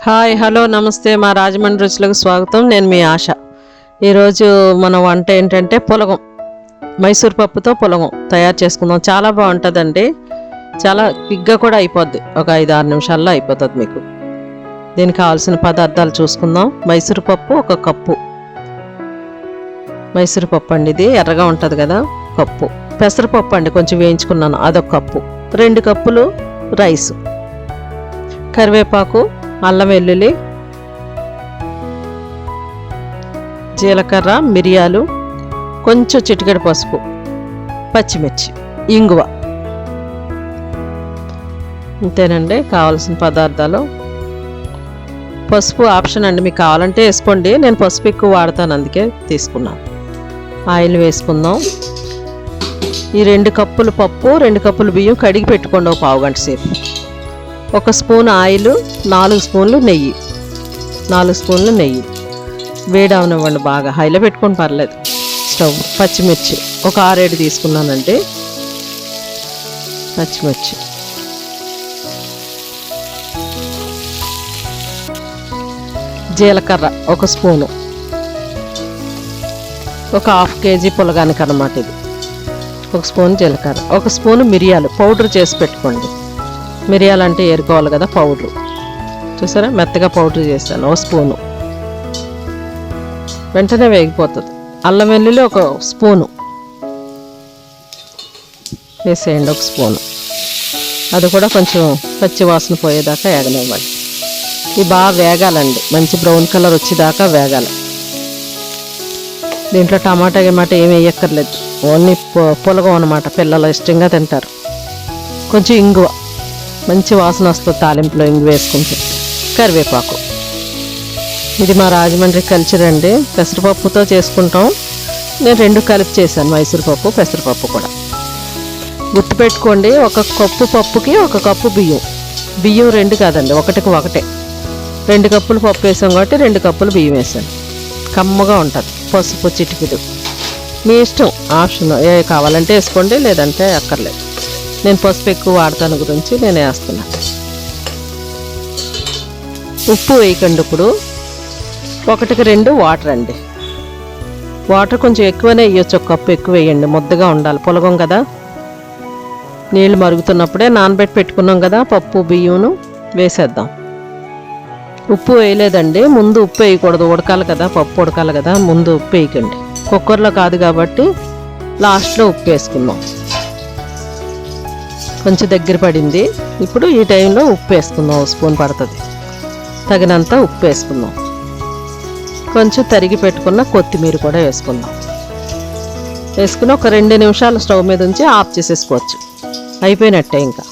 Hi hello నమస్తే మా రాజమండ్రి రుచులకు స్వాగతం. నేను మీ ఆశ. ఈరోజు మన వంట ఏంటంటే పులగం, మైసూర్ పప్పుతో పులగం తయారు చేసుకుందాం. చాలా బాగుంటుందండి, చాలా క్విక్గా కూడా అయిపోద్ది, ఒక 5-6 నిమిషాల్లో అయిపోతుంది మీకు. దీనికి కావాల్సిన పదార్థాలు చూసుకుందాం. మైసూర్ పప్పు 1 కప్పు, మైసూర్ పప్పు అండి, ఇది ఎర్రగా ఉంటుంది కదా కప్పు. పెసరపప్పు అండి కొంచెం వేయించుకున్నాను, అదొక కప్పు. 2 కప్పులు రైసు, కరివేపాకు, అల్లం వెల్లుల్లి, జీలకర్ర, మిరియాలు, కొంచెం చిటికెడు పసుపు, పచ్చిమిర్చి, ఇంగువ. అంతేనండి కావాల్సిన పదార్థాలు. పసుపు ఆప్షన్ అండి, మీకు కావాలంటే వేసుకోండి, నేను పసుపు ఎక్కువ వాడతాను అందుకే తీసుకున్నాను. ఆయిల్ వేసుకుందాం. ఈ 2 కప్పులు పప్పు, 2 కప్పులు బియ్యం కడిగి పెట్టుకోండి ఒక పావు గంట సేపు. 1 స్పూన్ ఆయిల్, 4 స్పూన్లు నెయ్యి, 4 స్పూన్లు నెయ్యి వేడి అవనివ్వండి, బాగా హైలో పెట్టుకొని పర్లేదు స్టవ్. పచ్చిమిర్చి ఒక 6-7 తీసుకున్నానండి, పచ్చిమిర్చి. జీలకర్ర 1 స్పూను, ఒక 1/2 కేజీ పులగానికి అన్నమాట ఇది. 1 స్పూన్ జీలకర్ర, 1 స్పూను మిరియాలు పౌడర్ చేసి పెట్టుకోండి. మిరియాలు అంటే ఏరుకోవాలి కదా, పౌడరు చూసారా, మెత్తగా పౌడర్ చేశాను. 1 స్పూను, వెంటనే వేగిపోతుంది. అల్లం వెల్లుల్లి 1 స్పూను వేసేయండి, 1 స్పూను. అది కూడా కొంచెం పచ్చి వాసన పోయేదాకా వేగనివ్వండి. ఇది బాగా వేగాలండి, మంచి బ్రౌన్ కలర్ వచ్చేదాకా వేగాలి. దీంట్లో టమాటా ఏమి వేయక్కర్లేదు, ఓన్లీ పులగం అనమాట, పిల్లలు ఇష్టంగా తింటారు. కొంచెం ఇంగువ, మంచి వాసన వస్తుంది తాలింపులో ఇంగు వేసుకుంటే. కరివేపాకు. ఇది మా రాజమండ్రి కల్చర్ అండి, పెసరపప్పుతో చేసుకుంటాం. నేను 2 కలిపి చేశాను, మైసూర్ పప్పు పెసరపప్పు కూడా. గుర్తుపెట్టుకోండి, 1 కప్పు పప్పుకి 1 కప్పు బియ్యం. బియ్యం 2 కాదండి, 1కి 1. 2 కప్పులు పప్పు వేసాం కాబట్టి 2 కప్పులు బియ్యం వేసాను. కమ్మగా ఉంటుంది. పసుపు చిటికెడు, మీ ఇష్టం, ఆప్షన్, ఏ కావాలంటే వేసుకోండి, లేదంటే అక్కర్లేదు. నేను పసుపు ఎక్కువ వాడతాను గురించి నేను వేస్తున్నాను. ఉప్పు వేయకండి ఇప్పుడు. 1కి 2 వాటర్ అండి. వాటర్ కొంచెం ఎక్కువనే వేయచ్చు, 1 కప్పు ఎక్కువ వేయండి, ముద్దగా ఉండాలి, పులగం కదా. నీళ్ళు మరుగుతున్నప్పుడే నానబెట్టి పెట్టుకున్నాం కదా పప్పు బియ్యంను, వేసేద్దాం. ఉప్పు వేయలేదండి, ముందు ఉప్పు వేయకూడదు, ఉడకాలి కదా పప్పు, ఉడకాలి కదా, ముందు ఉప్పు వేయకండి. కుక్కర్లో కాదు కాబట్టి లాస్ట్లో ఉప్పు వేసుకుందాం. కొంచెం దగ్గర పడింది. ఇప్పుడు ఈ టైంలో ఉప్పు వేసుకుందాం, 1 స్పూన్ పడుతుంది, తగినంత ఉప్పు వేసుకుందాం. కొంచెం తరిగి పెట్టుకున్న కొత్తిమీర కూడా వేసుకుందాం. వేసుకుని ఒక 2 నిమిషాలు స్టవ్ మీద ఉంచి ఆఫ్ చేసేసుకోవచ్చు, అయిపోయినట్టే. ఇంకా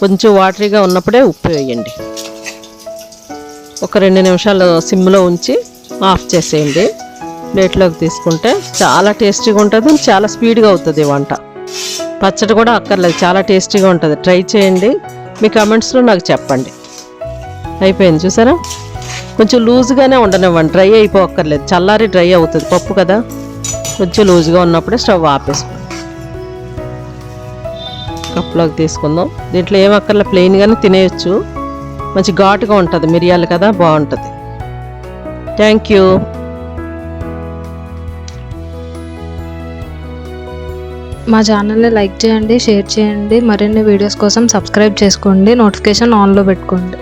కొంచెం వాటరీగా ఉన్నప్పుడే ఉప్పు వేయండి. ఒక 2 నిమిషాలు సిమ్లో ఉంచి ఆఫ్ చేసేయండి. ప్లేట్లోకి తీసుకుంటే చాలా టేస్టీగా ఉంటుంది, చాలా స్పీడ్గా అవుతుంది వంట. పచ్చడి కూడా అక్కర్లేదు, చాలా టేస్టీగా ఉంటుంది. ట్రై చేయండి, మీ కమెంట్స్లో నాకు చెప్పండి. అయిపోయింది చూసారా, కొంచెం లూజ్గానే ఉండనివ్వండి, డ్రై అయిపోక్కర్లేదు, చల్లారి డ్రై అవుతుంది పప్పు కదా. కొంచెం లూజ్గా ఉన్నప్పుడే స్టవ్ ఆపేసుకోండి. కప్లోకి తీసుకుందాం. దీంట్లో ఏం అక్కర్లేదు, ప్లెయిన్గానే తినేయచ్చు, మంచి ఘాటుగా ఉంటుంది, మిరియాలు కదా, బాగుంటుంది. Thank you. మా ఛానల్ని లైక్ చేయండి, షేర్ చేయండి, మరిన్ని వీడియోస్ కోసం సబ్స్క్రైబ్ చేసుకోండి, నోటిఫికేషన్ ఆన్లో పెట్టుకోండి.